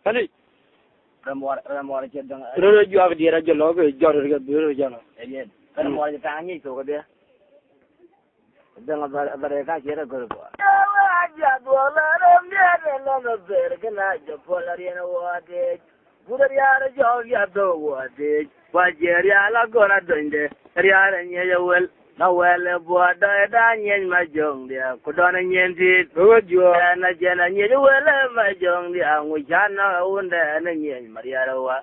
Ani Ramor chedang. ro juak dira jolo ko jor ga biro jana. Ayen. Ramor tangi to ko dia. Dang abare ka jera ko. Ja dola ram ya no ber kana jo polariena wade. Gudariya jo ya do wade. Wajeria la gora donde. Riara nye wel. Na wele boda da nyen ma jong dia kudona nyen ti Ro juak na jena nyen wele ma jong dia ngujana unda na nyen mariara wa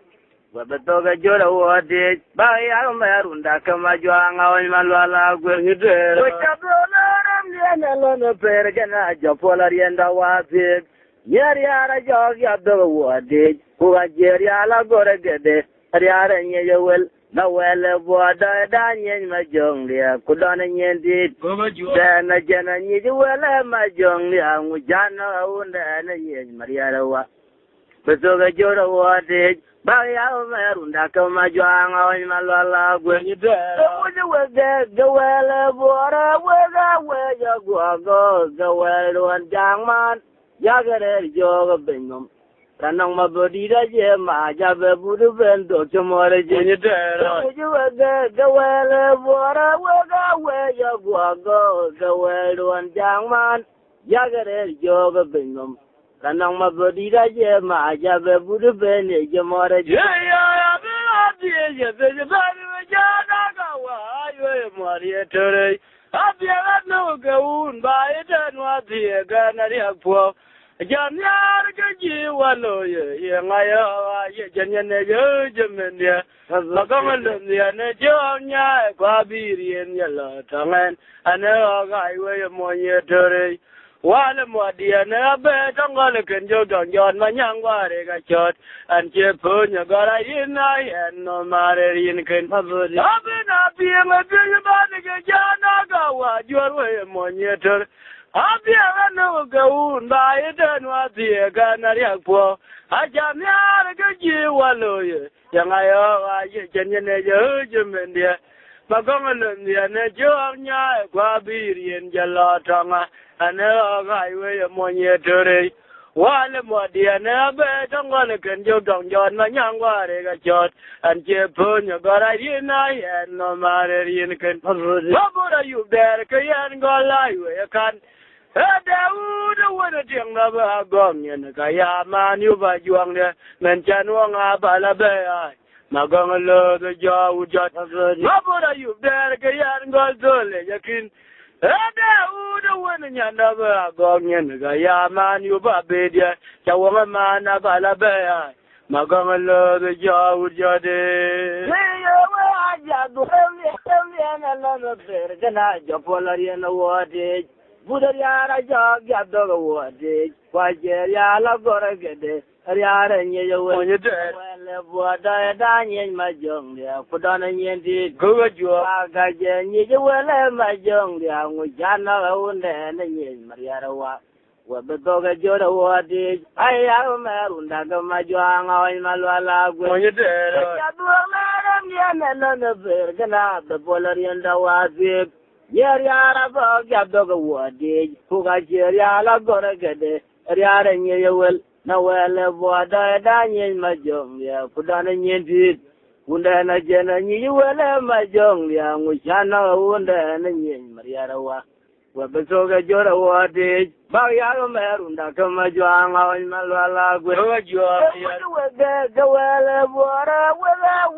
wabetoga jora wode ba ya ma runda kama jwanga on malwala gwe ngide. wachabona ram dia na lono pergana jopola rienda wa ti yari ara jog ya do wode ku ajeria la gore gede riara nye wel na wele boda da nyen ma jong dia kudona nyen ti Ro juak na jena nyi wele ma jong dia ngujana unda na nyen mariara wa betoga jora wode ba ya ma runda kama jwanga on malwala gwe ngide. Oje wege gawele bora wega weja gwago gawele wan jangman jagere joga bengom kanang mabodira je ma jabe budu bendo chomore je Ngide. Oje wege gawele bora wega weja gwago gawele wan jangman jagere joga bengom kanang mabodira je ma jabe budu bendo chomore je Ya be ya be jana ga wa yo Maria Tere. Abia no go un ba ita no tie ga na ri apo. Janyar ga ji walo ye ngaya ye janya ne yo jemenya. La ga man ne ne jo nya kwa birien ya la tangen ana ga yo mo ye Tere. Wale mwadia na be tangale kenjo donjon manyangware ga chot anche punya gara ina yen no mare yin ken pabudi abina piema piema bani ga jana ga wa jorwe monyeter abia no ga unda ida no tie ga na riakpo aja myar ga ji waloye yanga yo wa ye jenye ne yo jemendia magongalo ne jo nya kwa birien jalo tanga ana ga iwe monye tere wale modia na be tangole kenjo dongjon manyangware ga chot anje punyo gara ina yen no mare rin ken babura yu der ke yen gola iwe kan Daudu wona tiang na ba gom yen ka ya man yu ba juang ne men chanwa nga bala be ai magongalo de jo ujat babura yu der ke yen gol dole yakin Daudu wona nyanda ba gom yen ka ya man yu ba be dia chawanga man na bala be ai magongalo de jo ujat de Yo wa aja do hem na no ber kana jopolari na wode Budariara jog ya do wode kwajeria la goragede riara nye yo monye de wele boda da nye ma jong ya kudana nye di go jo aga je nye wele ma jong ya ngujana unde na nye mariara wa wabedoga jora wode aya merunda ga ma jwanga wa malwala gwe monye de ya do na no ber kana the polari nda wazi Yeri araba gabdoga wode kuga jeri ala gora gede riara nyewel na wele boda da nyen majong ya kudana nyenti unda na jena nyi wele majong ya nguchana unda na nyen mariara wa wabesoga jora wode ba ya merunda kama jwanga on malwala gwe go jo wege gawele bora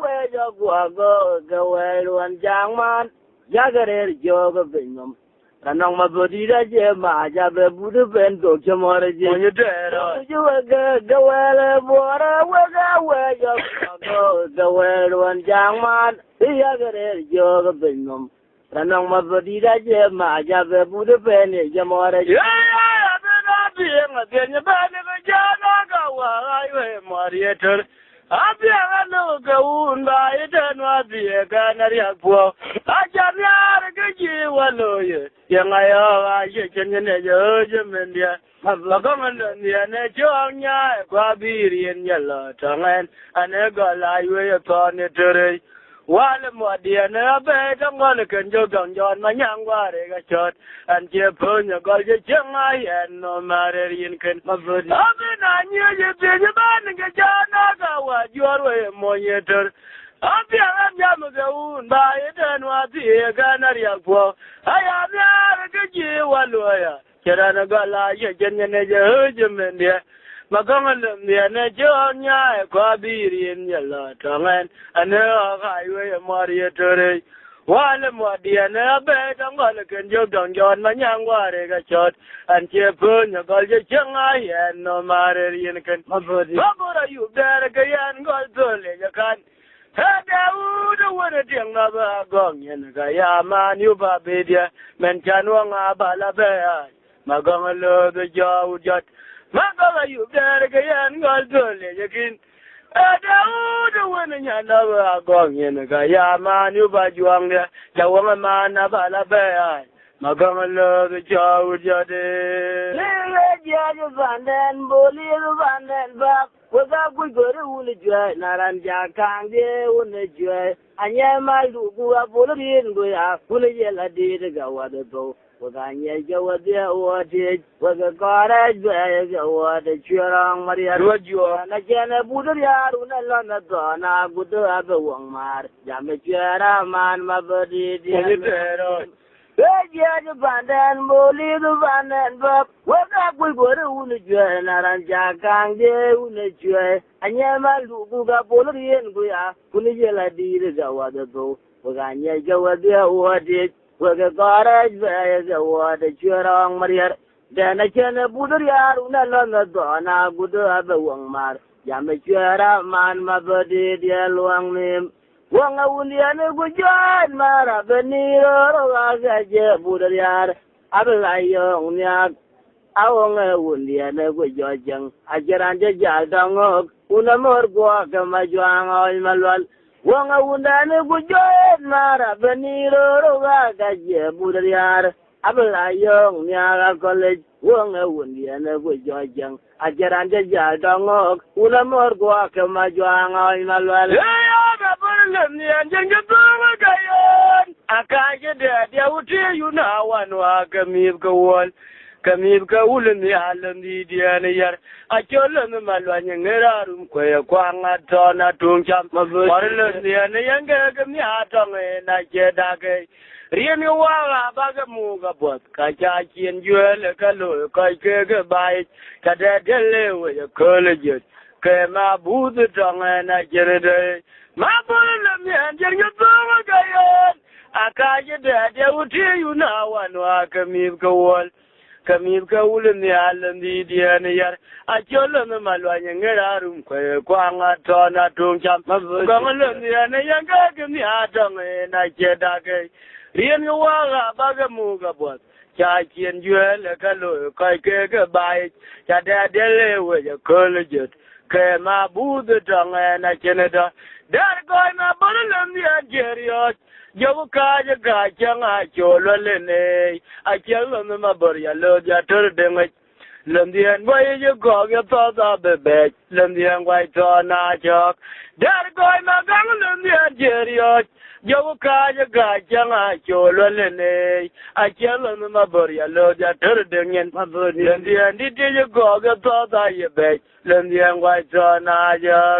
wejo gwago gawele wan jangman Jagare joga bengom kanang mabodira je ma jabe budu bendo chomore je monye de juwege gawele bora wega wejo gawele wan jangman jagare joga bengom kanang mabodira je ma jabe budu bendo chomore je ya be na genya bane ga jana ga wa iwe marieter abia no ga unda ida no die ga na riakpo aja nyar ga ji waloye yanga ya ye jenye ne yo jemendia magoman ne jo nya kwa birien yalla tangen ane ga la iwe to ne tere wale modia ne be tangole kenjo donjon manyangware ga chot anje punyo ga je jenga yen no mare yin ken mabudi abina nye je ban ga jana ga wa jorwe monyeter abia abia mgaun ba eden wa ti ga na riapo aya bia ga ji waloya kera na gala ye jenne ne je jemende magangal ne ne jonya ko birin yalla tangan ana ga ywe marietere wale mwadiana be dangal ken jo donjon manyangware ga chot anche punya golje changa yen no mare yen ken mabora yu dere ga yan gol dole ya kan Daud wona tiang na ba gong yen ga ya man yu ba be dia men chanwa nga bala be magangal ga jo jot magala yu dere ga yan gol dole ya kin Daud wona nyana ba gong yen ga ya man yu ba juang dia jawang man na ba la ba magangal ga jo jot le ya vanden boli vanden ba waga gugore wule jwe naran ja kange wune jwe anya malu guwa bolorin goya wule yela de ga wada do waga nya ga wada wade waga kare jwe ga wada chirang maria rojo na jene budur yaru na lana do na gudu aga wang mar jame chira man mabadi di Eje bandan boli du bandan bab waga gugore wule jwe naran ja kange wune jwe anya malu guga bolorin goya wule yela de ga wada do waga nya ga wada wade waga kare jwe ga wada chirang maria da na kene budur yaru na lana do na gudu aga wang mar jame chira man mabadi di luang mim Wanga wuliane gujan mara beniro waga je budur yar ablayo nyak awonga wuliane gujojang ajaran je jaldangok unamor gwa kama juang oi malwal wanga wundane gujan mara beniro waga je budur yar ablayo nyak college wanga wuliane gujojang ajaran je jaldangok unamor gwa kama juang oi malwal Akaje da wuce yuna wanwa kamib ka wulin ya halan di diyaniyar a kyolin malwanyin ngirarum kwaya kwanga tona tungcham warlin diyaniyan ga gami hatong na ke dagai riyan waga baga muga bot ka chakin juel ka lo ka ke bai ka da dele wa college ka ma budu tong na jere ma bolam yan jerga tong gayon akaje da wuce yuna wanwa kamib ka wulin ya halan di diyaniyar a kyolin malwanyin ngirarum kwaya kwanga tona tungcham gwamnan diyaniyan ga gami hatong na ke dagai Rien waga baga muga bot chakin juel ka lo kai ke bai cha da dele we ya college ke ma budu tong na keneda dar koi ma bolum ya jeriot yo ka ga changa cholo lene a chelo ma bor ya lo ya tur de ngai Lemdian way you go get the bebe Lemdian way to na jok dar koi ma gang lemdian jeriot Yo ka ga janga cholo lene a chelo ma bor ya lo ja tur de ngen ma bor Lemdian di you go get the ye be Lemdian way to na jok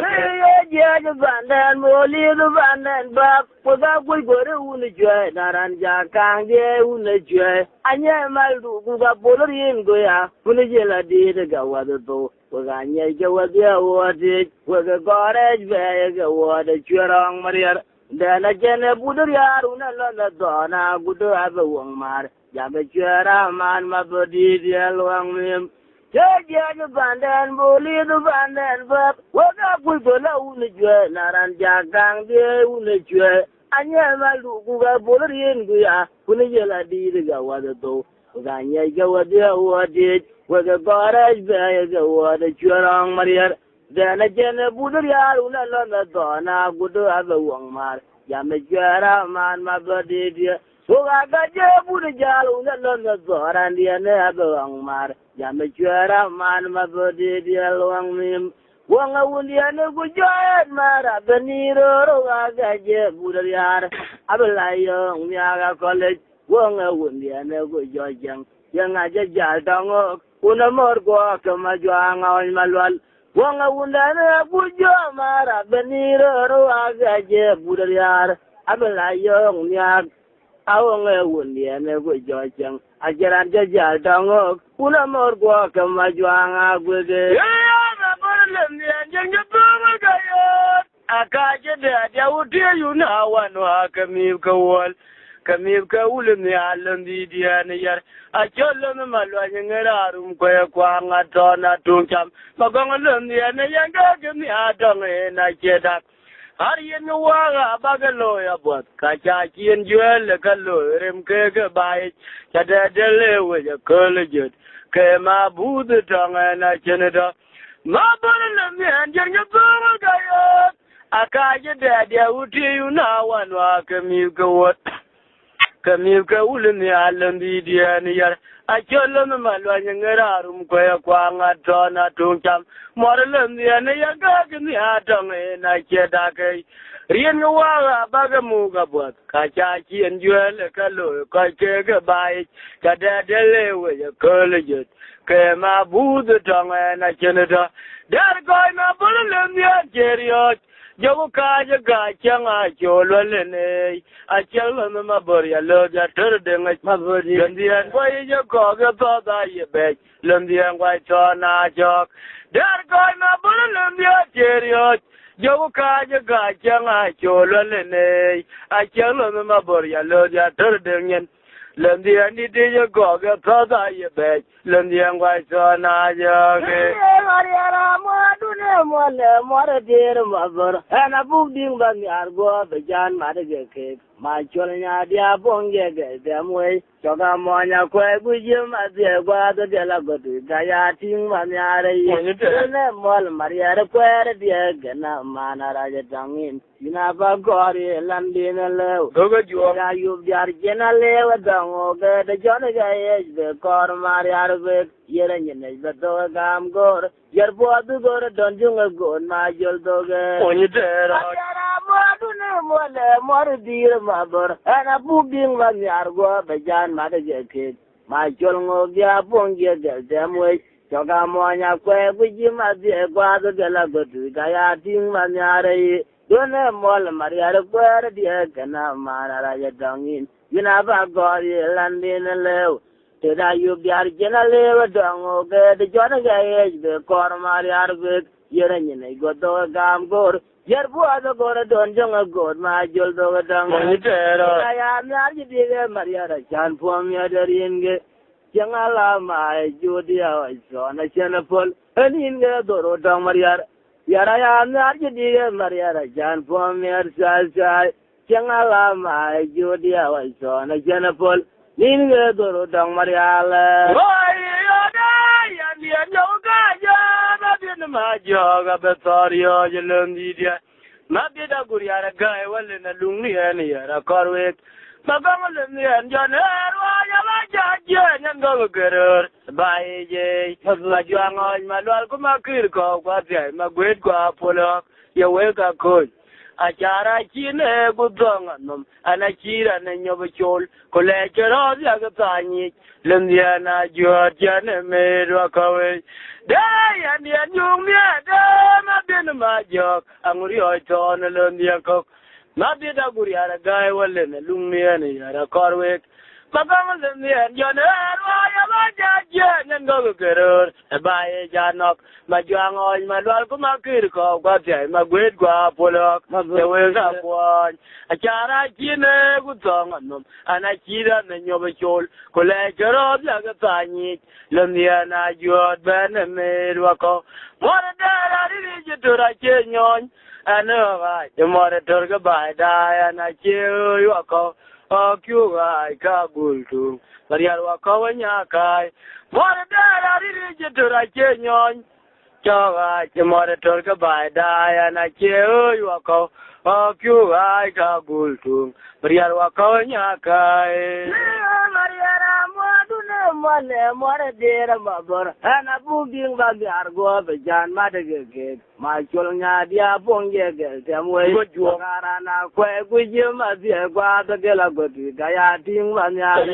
ye bandan boli du bandan bab waga gugore wule jwe naran ja kange wule jwe anya malu guga bolorin goya wule yela de ga wada do waga nya ga wada wade waga gore jwe ga wada chirang maria da na jene budur yaru na la do na gudu aba wang mar ya be chira man mabodi di alwang mim Jaja bandan boli du bandan bab waga gugole wule jwe naran ja kange wule jwe anya malu guga bolorin goya wule yela de ga wada do waga nya ga wada wade waga gore jwe ga wada chirang maria da na jene budur yaru na la do na gudu aba wang mar ya me jara man mabodi di waga gaje budur jalu na la do ran di na aba wang mar ya me jara man mabodi di alwang mim wanga wuliane gujoy mara beniro waga gaje budur yar ablayo nyaga college wanga wuliane gujoy jang yang aja jal dongok una morgo kama jwanga on malwal wanga undana bujo mara beniro roaga je budariar abela yong nyak awonge wundi ne go jochang ajaran jajal tango una morgo kama jwanga gwege ya na borlem ni anjanga bama gayo akaje da wuti yuna wanu akamib kawal kamib kawulem ni alam di diane yar acholem malwanya ngararum koya kwanga tona tungcham magongolem ni ane yanga gemi adonge na chedak har yen waga bagalo ya bot kacha kien juel kalo rem ke bai chada dele we ya college ke ma bud tonga na cheneda ma bolem ni anjanga bama gayo akaje da wuti yuna wanu akamib kawal kamib kawulem ni alam di diane yar acholem malwanya ngararum koya kwanga tona tungcham morlem ni ane yanga gemi adonge na chedak rien waga bagamu gabot kacha kien juel kalo ke bai kada dele we college ke ma bud tonga na cheneda dar koy ma bolem ni anjerio Jogo kaje gachanga cholole ne achalo no maboria lo ja terde ngai mabori landian boy jo koga toda yebe landian wai tona jok dar koy mabolo landia cherio jogo kaje gachanga cholole ne achalo no maboria lo ja terde ngen landian di jo koga toda yebe landian wai tona jok mole more dear mother and a book ding bang argo the jan madige cake my cholnya dia bonge ge dem way choga monya kwe gujim azie gwa de la godu gaya ting manyare ne mol mariare kwe de gena mana raja tangin ina ba gori landine le dogo jo ga yub jar jena le wadango ge de jone ga ye de kor mariare be yere nyene be do gam gor yer bodu gor donjunga gon ma jol doge onitera mole more dir mabor ana buging ma nyargo be jan ma de ke ma jolngo bia bonge de demwe joga monya kwe buji ma de gwa de la godu ga ya ting ma nyare done mol mariare kwe de kana ma ra ya dangin yina ba gori landin lew te da yu biar jena lew dango ge de jona ga ye de kor mariare be yere nyine godo gam gor yer buado gora don jonga god ma jol do dang onitera ya nyar ji dige mariara chan pom ya deringe jangala ma judia wa zona chena pol anin ge doro dang mariara yara ya nyar ji dige mariara chan pom ya sa jangala ma judia wa zona chena pol nin ge doro dang mariala oi oda ya ni nyoga ya ma joga betorio jelundi dia mabida guriara gae wale na lungni ani yara korwek magangole ni anjanero ya majaje nyango geror baije majwango malwal kumakir ko kwatya magwet kwa polo ya weka ko achara chine gudonga nom anachira na nyobochol kolechero ya gatanyi lendiana jotjane merwa kawe dai ani anyumia da mabin majok anguri oton lendia kok mabida guriara gae wale na lumia ni yara korwek magangole ni anjanero ya majaje nyango geror bae janok majwango malwal kumakir ko kwatya magwet kwa polok yeweka kwany achara chine gudonga nom anachira na nyobochol kolechero ya gatanyi lendia na jot bene merwa ko more dara ri jitura chenyon anoga more torga bai da na cheyo ko Okyuga kabultu Mariar wakawanya kai more dara ri jitura chenyon choga more torga bai da na cheyo ko Okyuga kabultu Mariar wakawanya kai Mariara modune mole more dera mabor ana buging ba argo be jan madege ma cholnya dia bonge ge temwe ngara na kwe guje ma dia gwa de gela godi gaya ting ma nya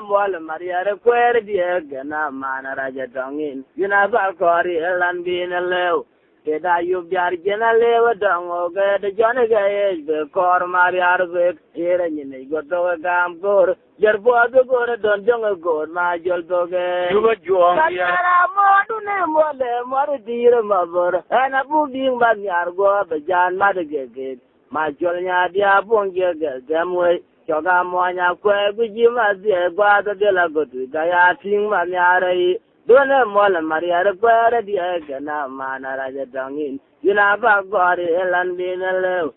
mole maria re kwe dia ge na mana raja dongin yuna ba kori elan bin lew Keda yub jar jena lewa dango ge de jone ge be kor mariar be ere nyine goto gam gor jar bodo gor don jong gor ma jol do ge yugo juang ya kara modu ne mole mor dir mabor ana bu ding ba nyar go be jan ma de ge ma jol nya dia bonge ge gamwe joga mo nya kwe guji ma ze gwa de la gotu ga ya ting ma nyare Dona mola Maria requere di egana mana raja dongin. Yuna ba gori elan bina lew.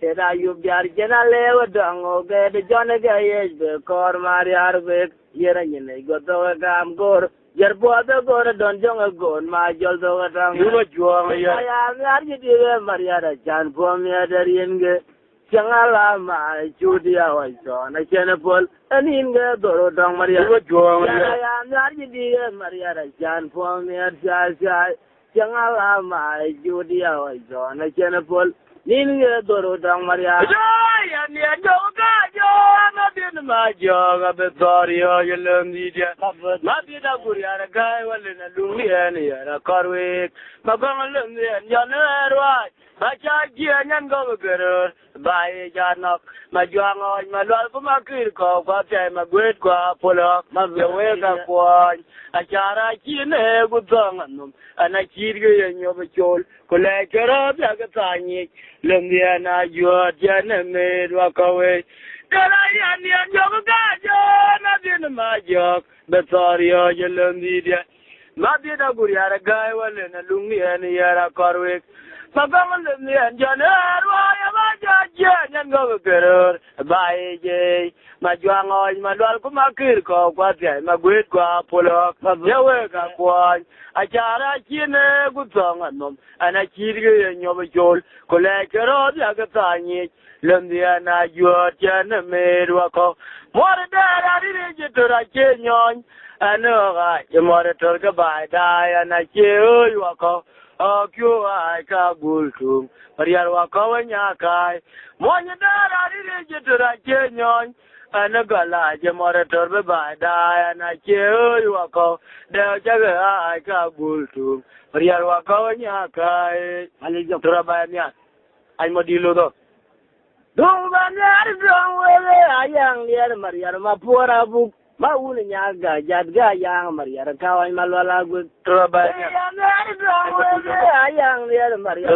Teda yub jar jena lew dongo ge de jone ge yej be kor Maria rebe. Yera nyine goto gam gor. Yer bodo gor don jonga gon ma jol do dong. Yuba juang ya. Ya ngar ji di Maria ra jan pom ya darien ge. Changala ma chudia wa so na chene pol anin ge doro dong Maria ya nyar di Maria ra jan pom ya ja changala ma chudia wa so na chene pol nin ge doro dong Maria ya ni jo ga jo na din ma jo ga be torio yelem di dia ma bi da guria ra ga wale na lungi ni ya karwe ma bang lem ni ya na rwa Baca dia nyan go berer, bayi janak, majuang oi malual pemakir kau, kapai maguet kau polak, mabewe kapuan, acara cine gudang anum, anak ciri yang nyobecol, kolej kerap jaga tanya, lemdia na juat jana medwa kawe, kalayan yang jaga kaja, nabi namajak, betaria jalan dia, nabi dah guriara gay wale na lungi ani yara karwek. Mabangal ni anjaner waya majaja nyango berer baije majuang oi malual ku makir ko kwatia magwet kwa polok mabewe ka kwan acara kine gutonga nom ana kirge nyobe jol kolekero ya gatanyi lemdia na yot jana merwa ko mordara ri jitora kenyon anoga yemore torga baida ana cheoy wako Kyo ai ka gultum Mariar wakawa nyakai Mwanya dara riri jitura kenyon Anagala jemore torbe badaya na cheo wakaw Deo jaga ai ka gultum Mariar wakawa nyakai Alijok turabaya miyan Ay modilo do Dung banyar dung wele ayang liar Mariar mapura buk Maun nyaga jadga yang Maria kawan malwala gu Surabaya yang dia Maria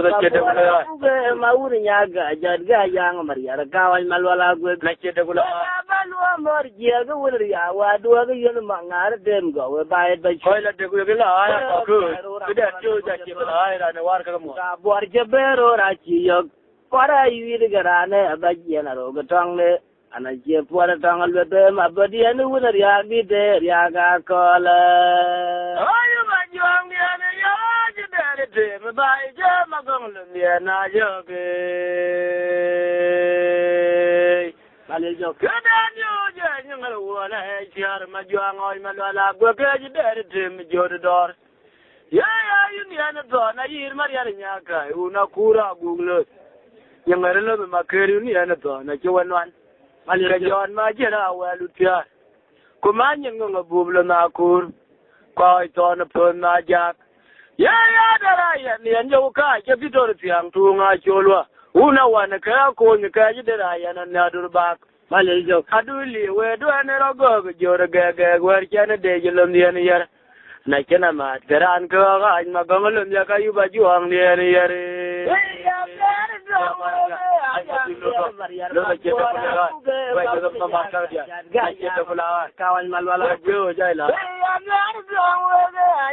maun nyaga jadga yang Maria kawan malwala gu nakede gula balwa morjia gu wulriya wa do gu yen mangar dem go bae ba choila de gu gila aya ko bida chu ja ki ba ira ne war ka mo ka bor je bero ra chi yo para yiri garane abaji na ro gatong le Anaknya puara tangan bete, mabadi anu benar ya bide ya kakola. Ayo majuang dia ne ya jadi dem baik je magang lemia na joge. Balik jog. Kedan yo je nyengal wana ciar majuang oi malala gua ke jadi dem jodor. Ya ini anu tu na yir mariar nyaka, una kura google. Yang merela makeri ini anu tu na cuan. Malika John ma jira walutia kumanya ngo bublo na kur ko ito na pon na jak ya dara ya ni anjo ka ke bitor tiang tu nga cholwa una wana ka ko ni ka jira ya na nadur bak malijo aduli we do ne rogo jor ga wer chana de jelom ni ani yar na kena ma garan ko ga ma gangolom ya ka yu ba juang ni ani yare kawan malwala jo jaila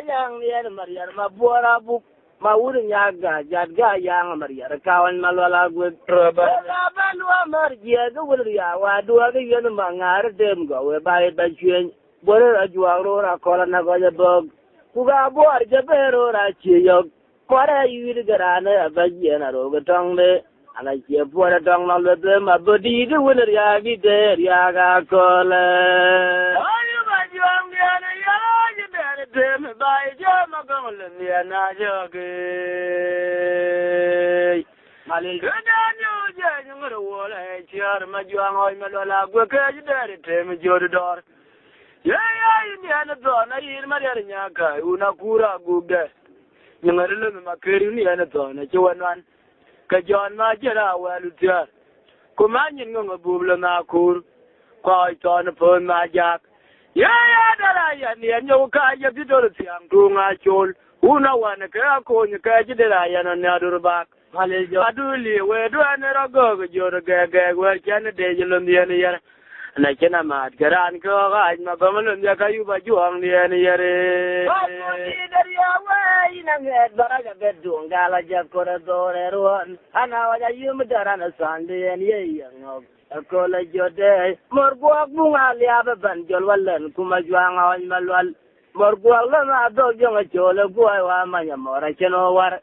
yang lian Maria ma buara bu ma wurin yaga jadga yang Maria kawan malwala gu roba balwa marjia gu wulriya wa do ga yen mangar dem go we bae ba chuen bore ajuang ro ra kola na go bog kuga bor je bero ra chi yo kore yiri garane abaji na ro gatong le Anaknya puara dong nalbe mabodi gu wulriya bide ya ga kola ayo majuang tem bai jama gamlen ya na joge malil kada nyu je ngoro wala chiar ma juang oi ma la gwe ke de tem jor dor ya ni ana do na yir ma der nya ka una kura gude ngare le ma keri ni ana do na chwanwan ka jon ma jera walu tia kuma nyin ngo bublo na kur koi ton pon ma jak ya dara ya ni nyo ka ya bidor tiang tu nga chol una wana ka ko ni ka jidera ya na na durba malil jo aduli we do na rago jor ga we chan de jilon ni ya na kena mat garan ko ga ma bamalon ya kayu ba juang ni yare ya we ina nge bara ga bedung gala ja koridore ruan ana wa ya yum dara na sande ni ye ngo akola jode morbuak bunga liaba ban jol wallen kuma juanga on malwal morbuak la na do jonga chole buai wa manya mora cheno war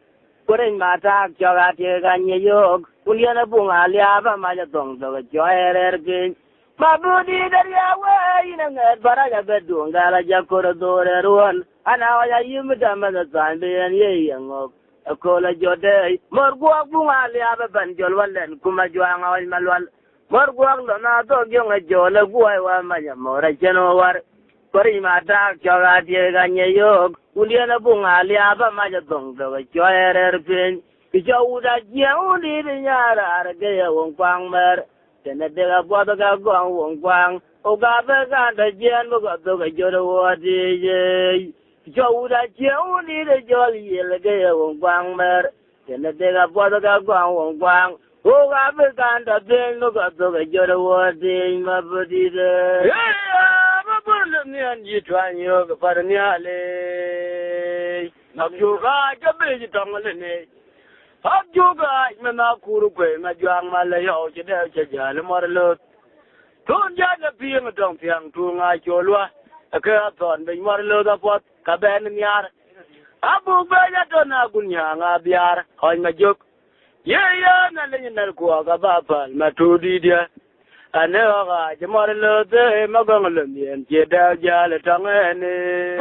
kuren mata choga te ganye yok uliana bunga liaba manya dong do joerer ge mabudi daria we ina ngat baraga bedung gala jakoro dore ruan ana wa ya yimda mana zande ye yango akola jode morbuak bunga liaba ban jol wallen kuma juanga on malwal morguak lo na do gyonga jole buai wa manya mora cheno war kori mata choga tie ganye yok uliana bunga liaba maja dong do choerer pin kicho uda jiaudi de nyara arge ya wong kwang mer tena de ga bodo ga gong wong kwang o ga be ga de jen bo ga do ga joro wadi je kicho uda jiaudi de joli yele ga ya wong kwang mer tena de ga bodo ga gong wong kwang o ga be ga da ben no ga do ga joro wadi ma budi de ma burle ni an ji twan yo ga par ni ale abju ga ga be ji tong le ne abju ga ma na kuru kwe ma jwang ma le yo ji de che ja le mor lo tun ja na pi ma dong piang tu nga cholwa ka ton be mor lo da pot ka ben ni ar abu be ja to na gunya nga biar hoy ma juk ye na le na ko ga ba pal ma tu di dia ane ga jamar lo de ma ga lo mien je da ja le tang ne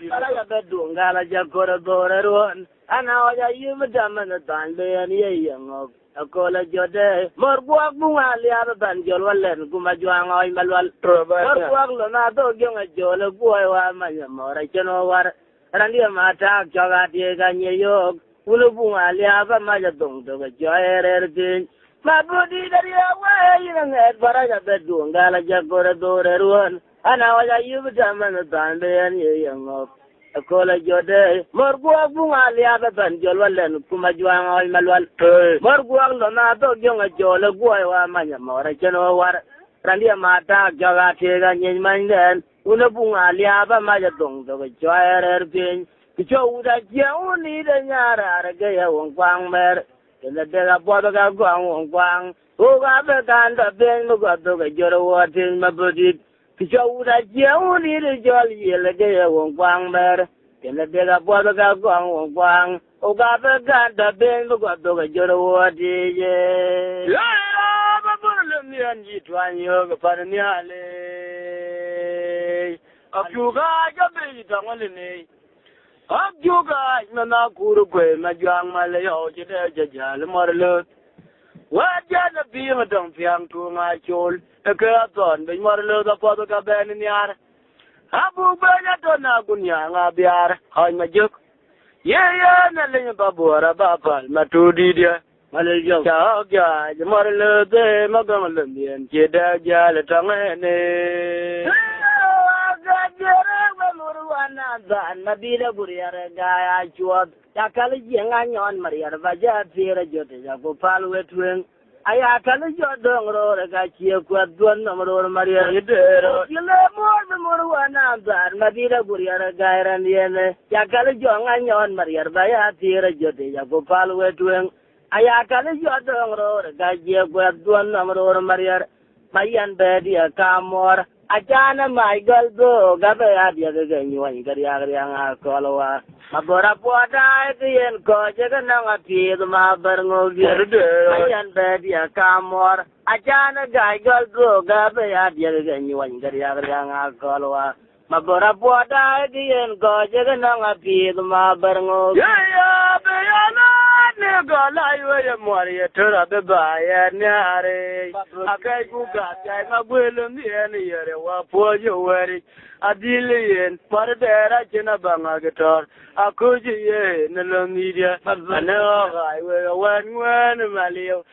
Kala bedung gala jakora dore ruan ana wa ya yimda mana dan be ye yango akola jode morbuak bunga liaba ban jol wallen kuma juanga oi malwal morbuak lo na do gyonga jole buai wa manya mora cheno war randia mata choga tie ganye yok ulu bunga liaba maja dong do ga joerer tin mabudi daria we ina nget baraga bedung gala jakora dore ruan ana wa ya yimda mana dan be ye yango akola jode morguak bunga liaba ban jol wallen kuma juanga oi malwal morguak lo na do gyonga jole guai wa manya mora cheno war randia mata joga tega nyen manden una bunga liaba maja dong do joerer pin kicho uda jeuni de nyara arge ya wong kwang mer tena de ga bodo ga gwang wong kwang o ga be kanda ben mo ga do ga joro watin mabodit kicho uda jeuni de jol yele ge ya wong kwang mer tena de ga bodo ga gwang wong kwang o ga be kanda ben mo ga do ga joro wati je ya ba burle ni an ji twan yo ga par ni ale abju ga ga be ji tang le ne abju ga ma na kuru kwe ma jwang ma le yo ji de ja le mor lo wa ja na bi ma dong piang tu nga chol e ka ton be mor lo da po ga ben ni ar abu be ya to na gunya nga biar hay ma juk ye na le ba bora ba pal ma tu di dia malil jo cha ga ji mor lo de ma ga ma le mien che da ja le tang ne nabila guriyar gaya chuot yakal jenga nyon mariar baja tira jote jago pal wetwen aya kal jodong ro ga chie kwat don namro mariar idero yele mor wana dar nabila guriyar gaya yene yakal jonga nyon mariar baja tira jote jago pal wetwen aya kal jodong ro ga chie kwat don namro mariar mayan bedia kamor ajana mai galdo gabe adia ga nyuan gariya nga kolwa mabora poda yen ko jaga na pi ma barngo gerde ayan bedia kamor ajana gai galdo gabe adia ga nyuan gariya nga kolwa mabora poda dien go jega nanga pi ma barngo ya be ya na ne ga la yo mori tora be ba ya nyare akai ku ga tai ma gwelo ni ene yere wa po yo weri adiliyen par dera chena banga getor akuji ye ne lo media ana ga yo wan maliyo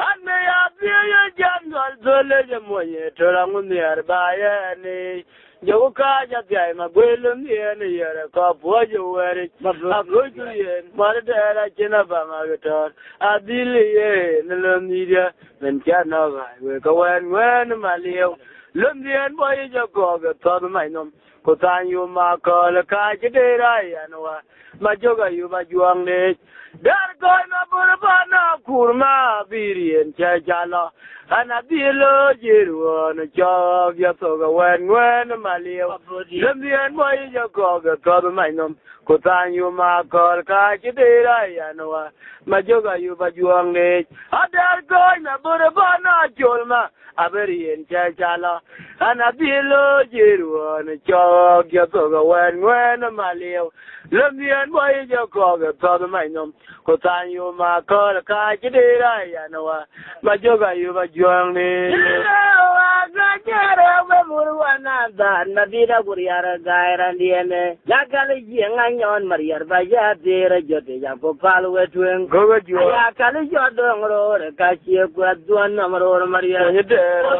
anne ya bi yo jandol dole je moye tora nguni arba ya ne Joka jaya magwelo miene yere ka bojo were agoju yen mardera chena banga getor adili ye nlomidia men chana ga we ka wen maliyo lumdien boy jako ga todo mainom kotanyu makol ka jidera yanwa majoga yuba juangne dar koy na burbana kurma birien chajala ana bilo jiruon chog ya toga wen maliyo lembien moy jako ga todo mainom kotanyu makol ka jidera yanwa majoga yuba juangne adar koy na burbana chulma aberien chajala ana bilo jiruon chog ya toga wen maliyo lembien moy jako ga todo mainom kotanyu makol ka jidera yanwa majoga yuba juangne wa gajere we murwana da nabira guriara gaira ndiene yakale yenga nyon mariar baya dere jote ya popal wetwen gogo juo yakale jodongro re kachie kwa duana maror mariar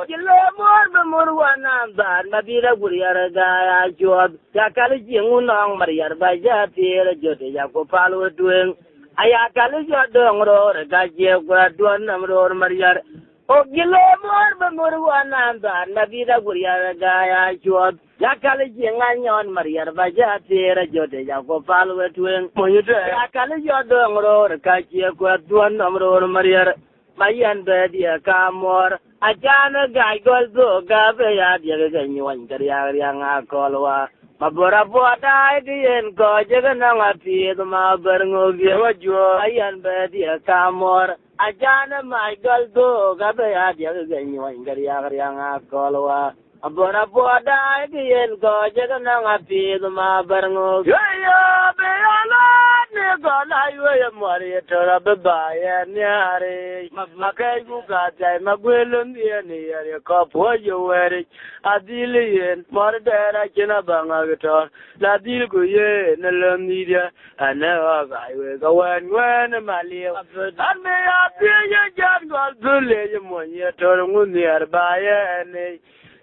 kile mor be murwana da nabira guriara gaira jod yakale yengu nong mariar baya dere jote ya popal wetwen ayakale jodongro re kachie kwa duana maror mariar o gile mor be murwana da nabira guriara gaira jod yakale jenga nyon mariar baja tera jode ya ko palwe tuen moyute yakale jodo ngro ka chi ko duan namro mariar mayan be dia kamor ajana gai gol do ga be ya dia ga nyon kar ya nga kolwa mabora boda dien ko jega na ngapi ma berngo ge wajo ayan be dia kamor ajana mai gol do ga be ya dia ga nyon kar ya nga kolwa abora boda dien ko jega na ngapi ma berngo ya be ala ne ga la yo mori tora be ba ya nyare makai ku ga jai magwelo ni yare ko pojo were adiliyen mardera chena banga getor la dil ku ye ne lo media ana ga we ga wen maliyo anne ya bi ye jan gol dule ye monye tor nguni arba ye ne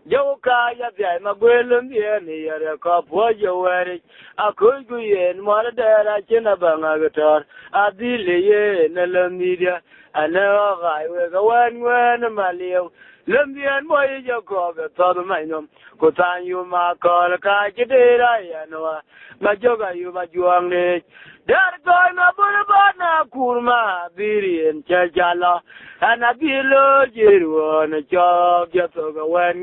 Joka ya bia magwelo miene yare ka pojo were akugu yen mardera chena banga getor adile ye ne lo media ana ga we ga wen maliyo lembien moy jako ga todo mainom kotanyu makol ka jidera yanwa majoga yuba juangne dar koy na burbana kurma birien chajala ana bilo jiruon chog ya toga wen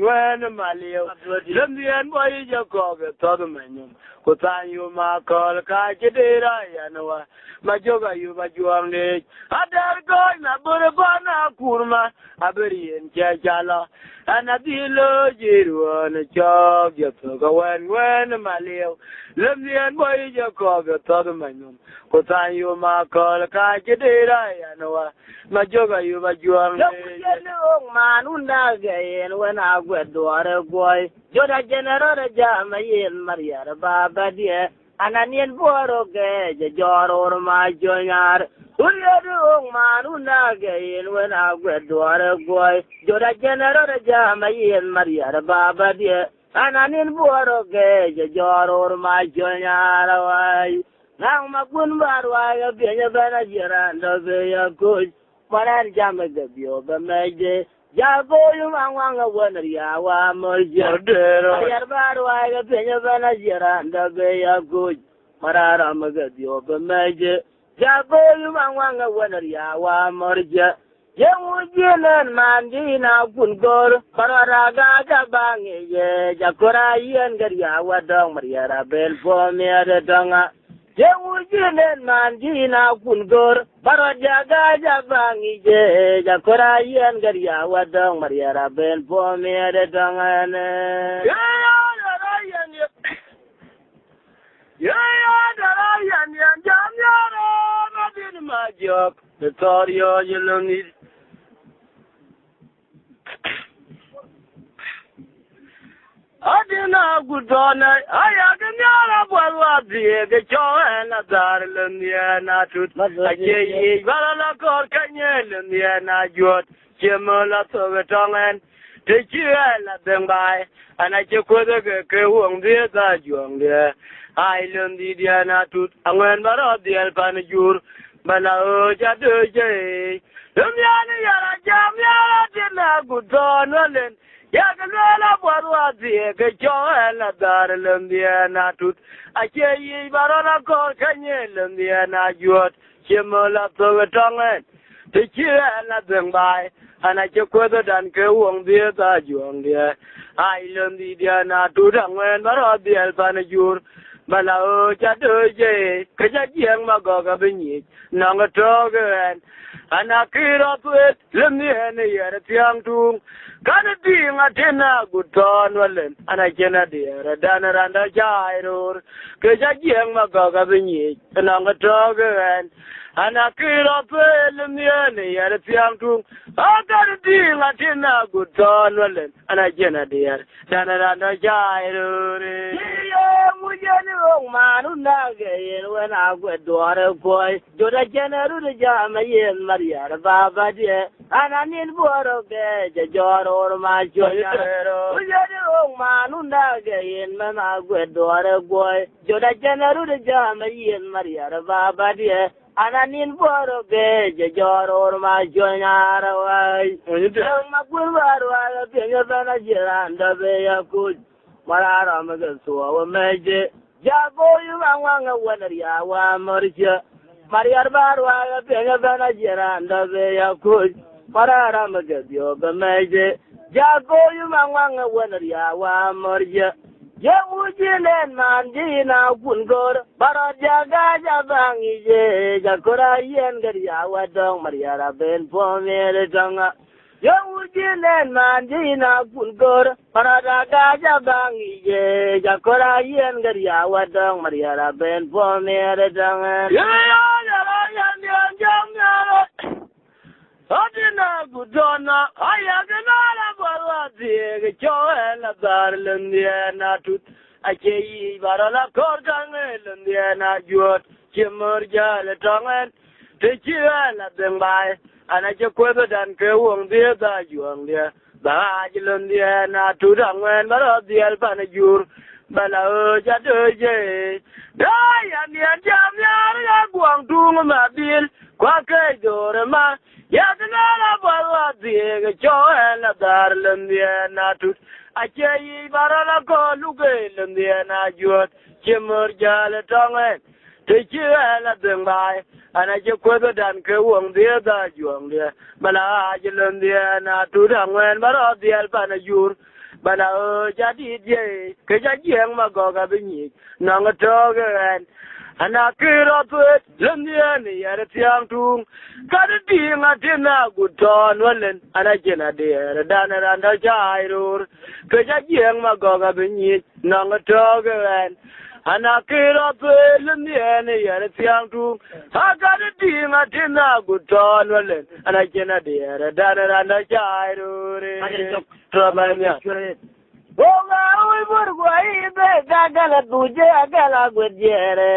maliyo lembien moy jako ga todo mainom kotanyu makol ka jidera yanwa majoga yuba juangne adar koy na burbana kurma abirien chajala ana bilo jiruon chog ya toga wen maliyo lembien moy jako ga todo mainom kotanyu makol ka jidera yanwa majoga yuba juangne manunda gayen wana gwedore boy joda general jamayen mariar baba die ananien boro ge joror ma jonyar uyedu manunda gayen wana gwedore boy joda general jamayen mariar baba die ananien boro ge joror ma jonyar wai nang magun barwa ya benya bana jiranda be ya ko maran jamaga bio ba meje jago yu mangwanga wonriya wa morje dero yar barwa ya benya bana jiranda be ya ko marara maga bio ba meje jago yu mangwanga wonriya wa morje Yang ujian mandina kunggor pararaga jabange ye jakorayan garya wadong mariara belpo miada donga Yang ujian mandina kunggor pararaga jabange ye jakorayan garya wadong mariara belpo miada donga ne ya dara yan jam yaro na din ma jok the torio yeloni adina gudona ayaga nyara bwalwa diege choena darlen yana tut aje balala kor kanyelen yana jot chemola sovetongen techiela dengai anache kwede ke wong de da jongde ailen di yana tut angwen baro diel panjur bala o jadoje dumyani yara jam yara dina gudona len Yagalala barwa diege choela darlen diana tut ache barona kor kanyelen diana jot chemola sovetongen techiela dengai anache kwede dan ke wong de da jongde ailen di diana tut angwen baro diel panjur bala o jadoje kaja jiang magoga binyi nanga togen anakira tuet lemniene yere tiang tung kana dinga tena guton walen anakena diera danaranda jairur kaja jiang magoga binyi nanga togen anakira tuet lemniene yere tiang tung akana dinga tena guton walen anakena diera danaranda jairur mujani manu nage when I went to a boy, Joda General Jama yen Maria Baba dear, and I need water bed, Jor or my joy. Mujani manu nage when I went to a boy, Joda General Jama yen Maria Baba dear, and I need water bed, Jor or my joy. My good and the way I could. Marara magaso meje jago yanga wanaria wa marja Maria barwa penya bana jiranda be yakul marara magadio meje jago yanga wanaria wa marja ye ujinen mandina kungor baraja gaja bangi je jakora yen garia wa dong Maria ben pomere tanga Yawujinen mandina kungor parada gaja bangi je jakora yen garia wadang Maria ben pomere dangan ya yan jam adina gudona ayagana la balati ge choela darlen diana tut ache barala kordangen diana jot chimurja le tangen techiela dengai anache kwebe dan ke wong dia da juang dia ba jilon dia na tu dangwen baro dial panjur bala o jadoje da yan jam ya guang tung ma bil kwa ke dore ma ya la baro die cho la dar len dia na tu ache baro la ko luge len dia na jot chimur jale tangen techiela dengai anache kwebe dan ke wong dia da juang dia bala jilon dia na tu dangwen baro dial panjur bala o jadi je ke jajiang magoga binyi nang togen anakira put lemdia ni yare tiang tung kada dinga tina guton walen anajena dia danaranda jairur ke jajiang magoga binyi nang togen anakira put lemdia ni yare tiang tung kada dinga tina guton walen anajena dia danaranda jairur Trabanya. Oga ui burgwai be gagala tuje agala gwedjere.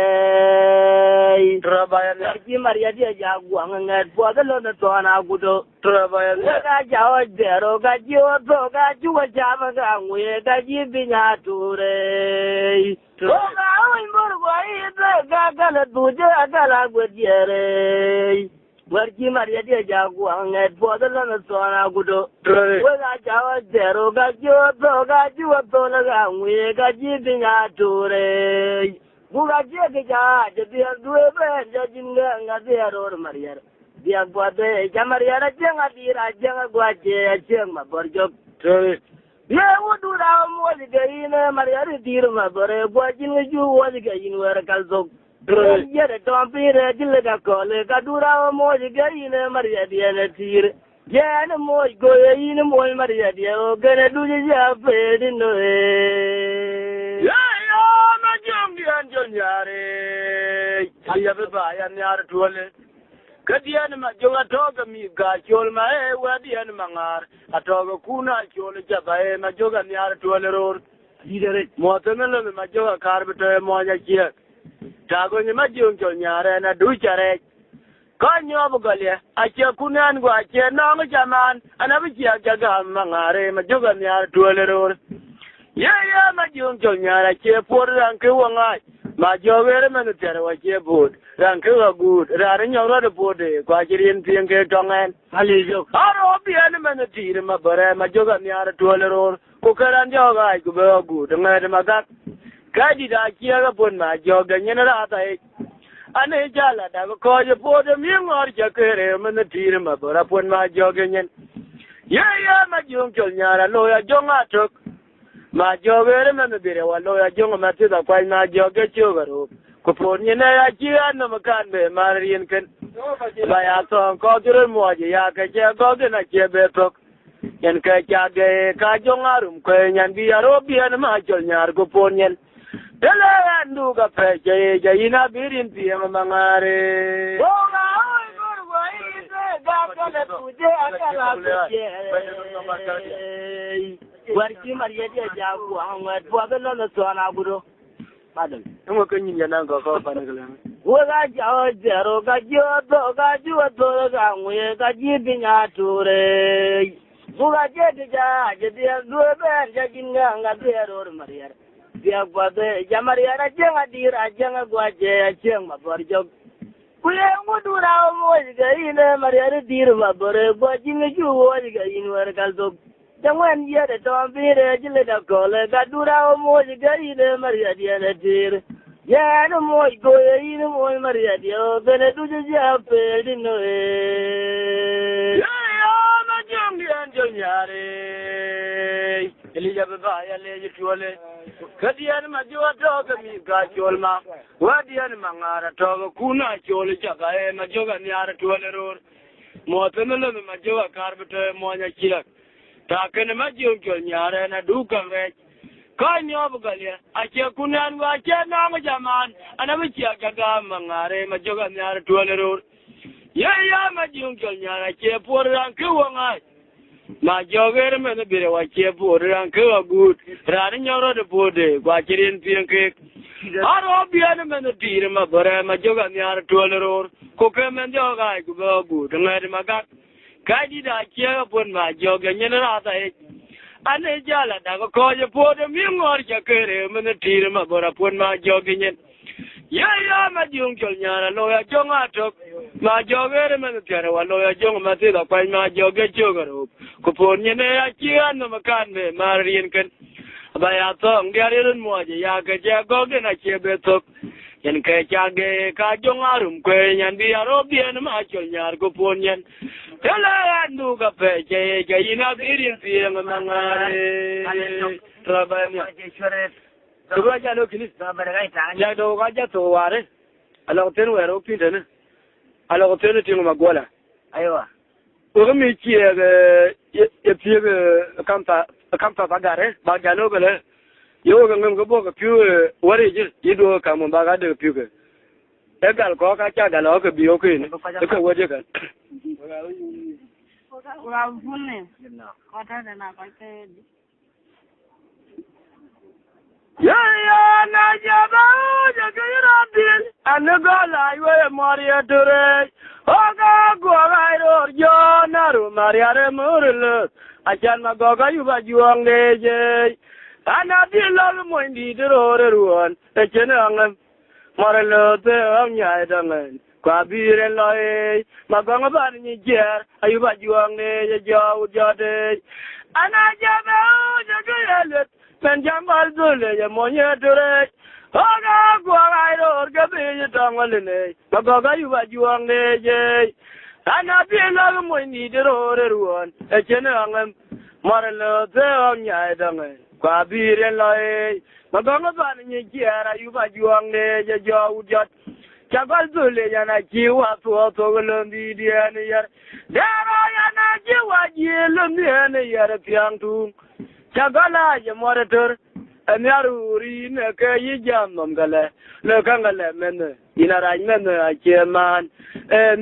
Trabanya. Ki Maria dia jaguang ngat podalo na tona gudo. Trabanya. Ga jawa dero ga jiwa to ga juwa jama ga ngwe ga jibinya ture. Oga ui burgwai be gagala tuje agala gwedjere. Warki Maria dia jaguang ngat podalo na tona gudo. Wega jawa dero ga jiwa to na ga ngwe ga jibinya ture. Buga jege ja dia due ben ja jinga ngade aror Maria. Dia buade ja Maria jenga dira jenga gwaje jenga borjo. Ye wudu da mo digaine Maria dir ma bore gwajin ju wadi gain wer kalzo. Ye de tompire dilega kole kadura mo digaine Maria dia na tir. Ye na mo goye ine mo Maria dia o gene duje ja pedino e. Ya ma jom di anjo nyare ya ba ya nyar tuole kadian ma jonga toga mi ga chol ma e wadian mangar atoga kuna chol jaba e ma joga nyar tuole ror lidere motamelo ma joga karbito mo nya chia tago ni ma jonga nyare na duchare kanyo bugalia ache kunan gwa ache no jaman anabi chia jaga mangare ma joga nyar tuole ror ya ma jonga nyare che por ran ke wanga ma jogere men tere wa che bud ran ke ga good ran nyoro de bode kwa jirin pien ke tongen alijo aro bien men tire ma bare ma joga nyar tuole ror ko karan joga ku be good ngade magat kadi da kia ga bon ma joga nyera ta e ane jala da ko je bode mi ngor je kere men tire ma bara pon ma joga nyen ya ma jonga nyara lo ya jonga tok ma jogere men bire wallo ya jonga mati da kwai na joge chogaro ko ponye na ya ji an no kan be marin ken ba ya ton ko jure mo ya ke je go ge na ke be tok yen ka ja ge ka jonga rum ko nyan bi ya ro bi an ma jol nyar ko ponyen dele andu ga pe je je ina birin pi ma mangare o ga oi gor go ise ga ka le tuje akala tuje warki mariya dia jagu angwat buaga no so na gudo madam ngo ko nyinya nan ko panagala wo ga jawo jero ga jodo ga judo ga ngwe ga jibinya ture buga jedi ja jedi do ben ja jinga nga dero mariya dia gwade ja mariya ra jenga dira jenga gwaje jeng mabor jog kuye ngudura mo ga ine mariya dir mabor gwaji ngi wo ga inwer kaldo Jangan dia de tombire jile da kole gadura o moji gaide maria dia de dir ya no moji go ine moji maria dia bene duje ja pe dino e ya ma jambi anjo nyare elija baba ya leje tuole kadian ma jiwa to mi ga cholma wadian mangara to kuna chole jaga e ma joga nyare tuole ror mo temelo ma joga karbete mo nya kilak takene ma jonga nyare na duka ve kanyo bugalia ache kunan wa che na ma jaman anabi chia gaga mangare ma joga nyare tuole ror ya ma jonga nyare che por ran ke wanga ma jogere me ne bire wa che por ran ke good ran nyoro de bode gwa chirin pien ke aro bian me ne tire ma bare ma joga nyare tuole ror ko ke men joga ku go good ngade magat kadi da kia pun ma joga nyera ta e ane jala da ko je pode mi ngor ja kere men tire ma bora pun ma joga nyen ya ma jung chol nyara lo ya jonga tok ma jogere men tere wa lo ya jonga ma te da kwai ma joga chogaro ko pon nyene ya kia no makan me marin ken ba ya to ngiarirun mo je ya ga ja goge na chebe tok yen ka chage ka jonga rum ko nyan bi aro bien ma chol nyar ko pon nyen tele andu ka pe je ina birin pi mangare trabanya Dua jalo kini. Ya do gaja to ware. Ala hotel wero pindene. Ala hotel tingo magwala. Aywa. Ko mi ci e pie kampa bagare ba jalo gele. Yo ga ngam go boga piu ware ji ido ka mo baga de piu ke. E gal ko ka cha galo ke biyo ke ni. E ko waje ka. Ura funne. Ko ta da na ka ke Ya na jaba jagira bil angola iwe maria dure oga gogairo jo naru maria re murle achan magoga yuba juange je ana dilal moindi dore ruan echene angam marlo te amnya dangan kwa bire loe magonga ban ni jer ayuba juange je jo jode ana jaba jagira men jamal dole ya monye dure oga gogairo gabe tangolene magoga yuba juange je ana bila mo ni dore ruon echene angam marlo te amnya dangan kwa bire loe magonga ban ni jera yuba juange je jo jot jagal dole ya na jiwa to lombi diane yar dara ya na jiwa ji lombi ne yar piantu Chagala je morator Anyaruri ne ke yijam nomgale le kangale men inara men acheman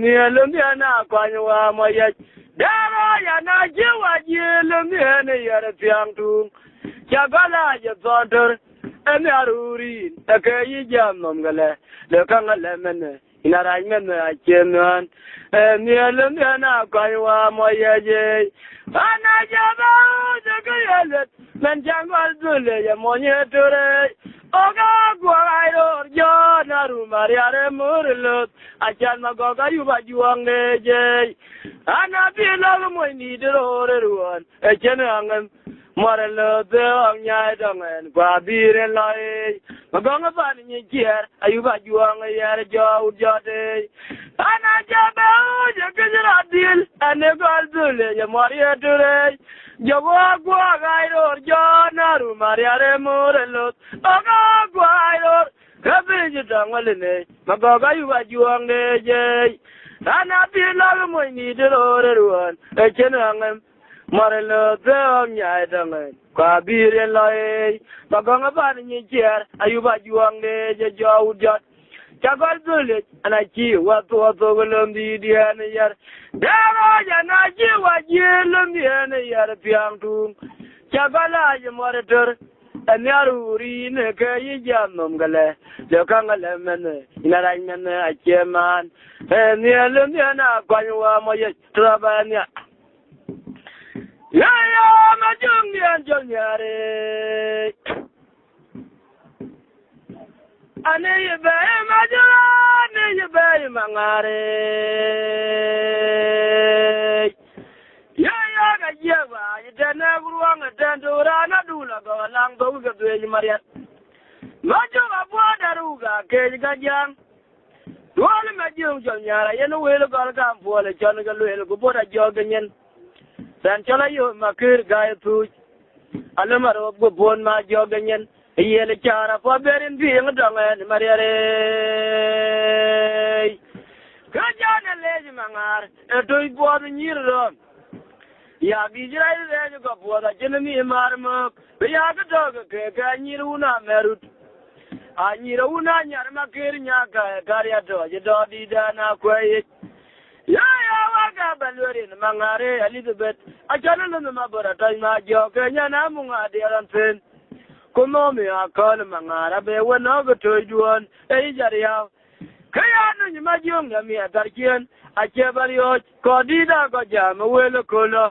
nielum yana kwanywa moye dara yana jiwa jilum ne yar tiangtu chagala je zontor anyaruri ne ke yijam nomgale le kangale men inara men acheman nielum yana kwanywa moye je ana jaba de men jangwal dule ya monye tore oga gwairo jo naru mariare murlut achan magoga yuba juange je ana bilo mo ni dore ruan echen angam marelo de anya dangen kwa bire lai magonga pan ni kier ayuba juange yar jo jode ana jabe je kejra dil ane gal dule ya mariare tore Jogwa gairo jona rumariare morelot oga gairo kabiji tangwalene magoga yuwa juange je ana bilal moini dore ruan echenangem morelot nya dangen kabire lai magonga bani nyier ayuba juange je jawjat Chagol dule anachi watu golomdi diane yar dara yanachi wajilum diane yar piangtung chagala ymoretor anyaruri ne kayi jamnom gale lekangale men inarang men acheman nielum diana kwanywa moye trabanya ya majung dian jonyare ane yebe majura ane yebe mangare ya ga yewa idana gruanga dandora na dula go lang do ga dwe mariat majura bodaruga ke ga jang dole majung jonyara yeno welo gal kam pole chan ga lelo go boda jogenyen san chala yo makir ga tu alamaro go bon ma jogenyen yele chara po berin bi ndangen mariare kajana leji mangar etoy bod nyiro ya bijrai leji go boda jenni marmo ya ga dog ke ga nyiruna merut a nyiruna nyar makir nyaka karya do je do didana kwai ya waga balwerin mangare Elizabeth a chana no mabara tay ma jo ke nyana munga diran fen Kuno mi akol mangara be wano go toyduon e jaria kaya no nyima jong ya mi atarkien a chebario kodida go jam welo kolo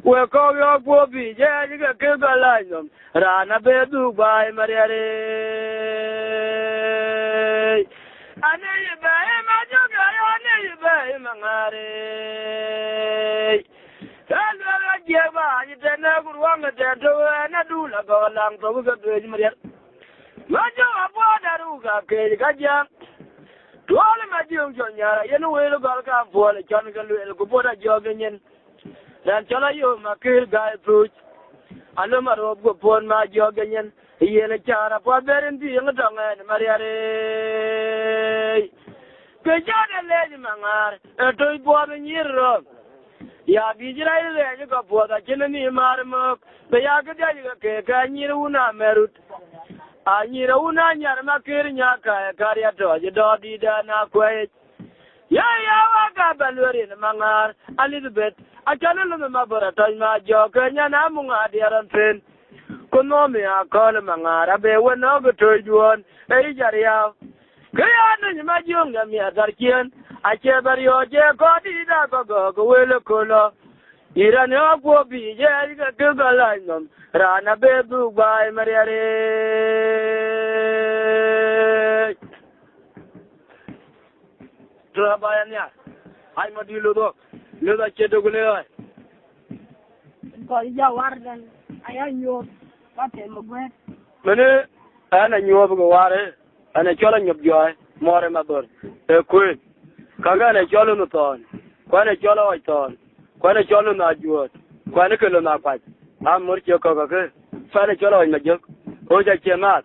we ko yo go bi je ga ke galainom rana be du bai mariare ane be ma joga ane be mangare Hello, Jeva, you don't know wrong at that door, and I do like a long to go to Maria. Majo, a border, Kaja. To all of my young Jonia, you know, we'll go for a Chanical Kubota jogging. Then tell you, my kid guy fruit. I know my rope go upon my jogging. He and a chara for bearing the young tongue and Maria. Kajana lady mangar, a toy boy in year. Ya bijrai le ko poda chenni marmo be ya ga ke ka nyiruna merut a nyiruna nyar makir nya ka karya to je do dida na kwai ya wa ga balwerin mangar Elizabeth a chalo no mabara to ma jo ke nya na munga diaran fen kuno me akol mangara be wono go to juon e jaria kaya no ma jonga mi adarkien a chebario je ko dida go welo kolo irane ogwo bi je ga galanom rana be du bai mariare trabaya ai modilo do lo da chedo gule ai ko ya wargan aya nyo pate mogwe mene ana nyo go ware ana chola nyob joy more mabor e kuin kaga na cholo no ton kwana cholo oi ton kwana cholo na juot kwana kelo na pat am mor che ko ke fana cholo oi majok o ja chemat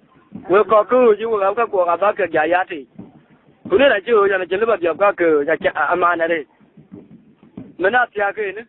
we ko ku ji wo ka ko ka ba ke ya ya ti kune na ji o ja na chelo ba ja ka ke ja amana re mena tia ke ne